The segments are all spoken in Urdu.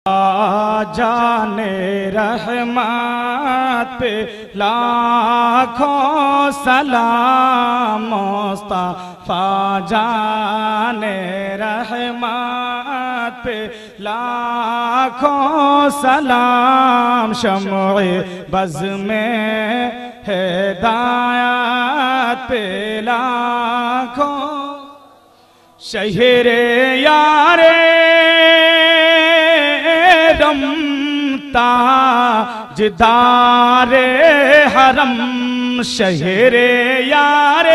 جانے رحمت پہ لاکھوں سلام مصطفیٰ جانے رحمت پہ لاکھوں سلام شمع بز میں ہدایت پہ لاکھوں شہر یار تاجدار حرم شہر یار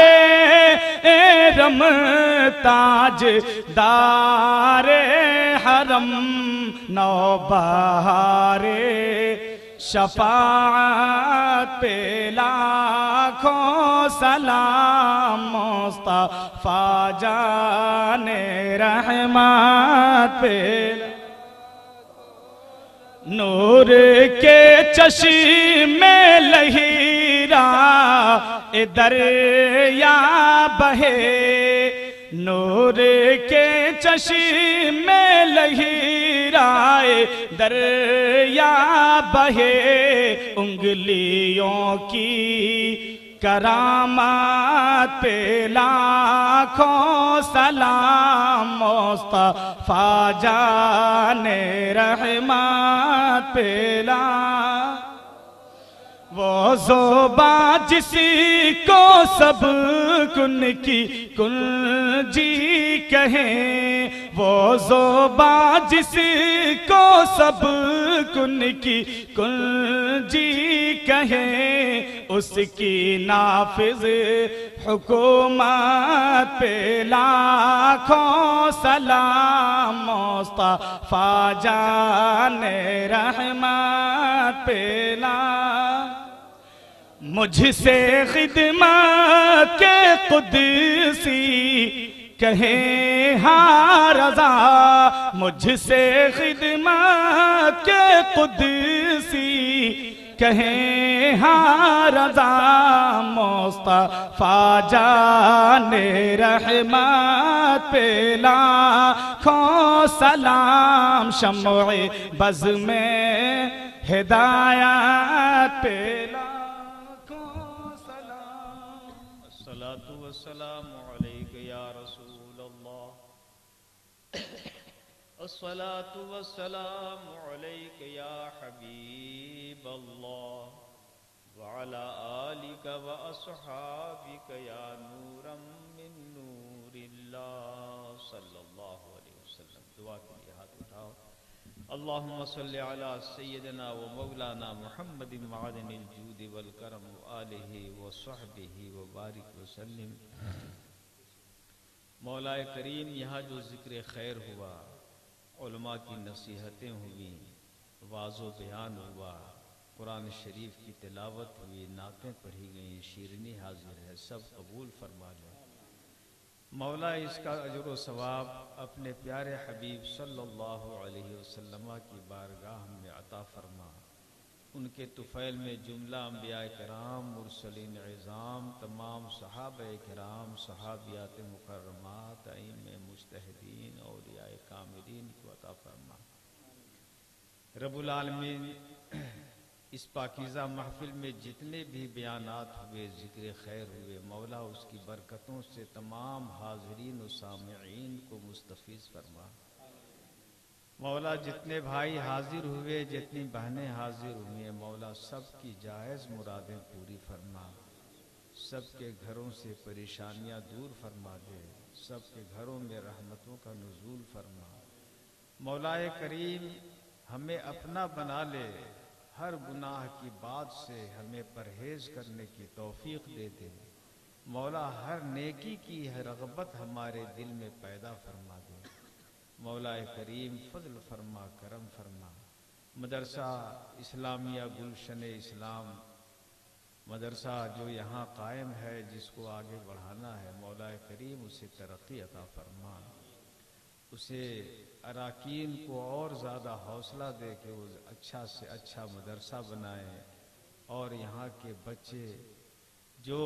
رم تاجدار حرم نوبہار شفاعت پہ لاکھوں سلام مصطفیٰ جان رحمت پہ نور کے چشمے لہیرا دریا بہے نور کے چشمے لہیرا دریا بہے انگلیوں کی کرامات پہ لاکھوں سلام مصطفیٰ جان رحمت پہ وہ زوباں جس کو سب کن کی کنجی کہیں وہ زوباں جس کو سب کن کی کنجی کہیں اس کی نافذ حکومت پہ لاکھوں سلام مصطفیٰ جان رحمت پہ مجھ سے خدمت کے قدسی کہیں ہاں رضا مجھ سے خدمت کے قدسی کہیں ہاں رضا مصطفیٰ جان رحمت پہ لاکھوں سلام شمع بز میں ہدایت پہ السلام علیک یا رسول اللہ الصلاة والسلام علیک یا حبیب اللہ وعلا آلک واصحابک یا نورا من نور اللہ صلی اللہ علیہ وسلم دعا کے لیے ہاتھ اٹھاؤ اللہم صلی علی سیدنا و مولانا محمد معدن الجود والکرم وآلہ وصحبہ وبارک وسلم مولا کریم یہاں جو ذکر خیر ہوا علماء کی نصیحتیں ہوئیں واعظ و بیان ہوا قرآن شریف کی تلاوت ہوئی نعتیں پڑھی گئیں شیرنی حاضر ہے سب قبول فرما لیں مولا اس کا اجر و ثواب اپنے پیارے حبیب صلی اللہ علیہ وسلم کی بارگاہ میں عطا فرما ان کے طفیل میں جملہ انبیاء کرام مرسلین عظام تمام صحابہ کرام صحابیات مکرمات ائمہ مجتہدین اولیاء کاملین کو عطا فرما رب العالمین اس پاکیزہ محفل میں جتنے بھی بیانات ہوئے ذکر خیر ہوئے مولا اس کی برکتوں سے تمام حاضرین و سامعین کو مستفیض فرما مولا جتنے بھائی حاضر ہوئے جتنی بہنیں حاضر ہوئے مولا سب کی جائز مرادیں پوری فرما سب کے گھروں سے پریشانیاں دور فرما دے سب کے گھروں میں رحمتوں کا نزول فرما مولا کریم ہمیں اپنا بنا لے ہر گناہ کی بات سے ہمیں پرہیز کرنے کی توفیق دے دے مولا ہر نیکی کی رغبت ہمارے دل میں پیدا فرما دے مولا کریم فضل فرما کرم فرما مدرسہ اسلامیہ گلشن اسلام مدرسہ جو یہاں قائم ہے جس کو آگے بڑھانا ہے مولا کریم اسے ترقی عطا فرما اسے اراکین کو اور زیادہ حوصلہ دے کہ وہ اچھا سے اچھا مدرسہ بنائیں اور یہاں کے بچے جو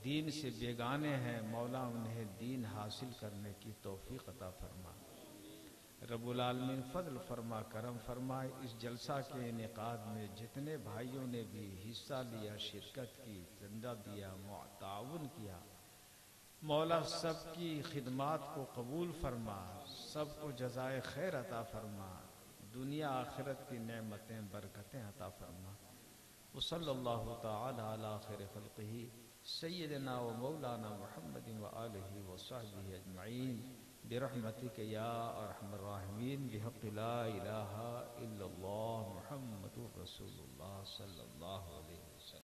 دین سے بیگانے ہیں مولا انہیں دین حاصل کرنے کی توفیق عطا فرما رب العالمین فضل فرما کرم فرمائے اس جلسہ کے انعقاد میں جتنے بھائیوں نے بھی حصہ لیا، شرکت کی، چندہ دیا، تعاون کیا، مولا سب کی خدمات کو قبول فرما، سب کو جزائے خیر عطا فرما، دنیا آخرت کی نعمتیں برکتیں عطا فرما۔ وصلی اللہ تعالی علی خیر خلقہ سیدنا و مولانا محمد و آلہ و صحبہ اجمعین برحمتک یا ارحم الراحمین بحق لا الہ الا اللہ محمد رسول اللہ صلی اللہ علیہ وسلم۔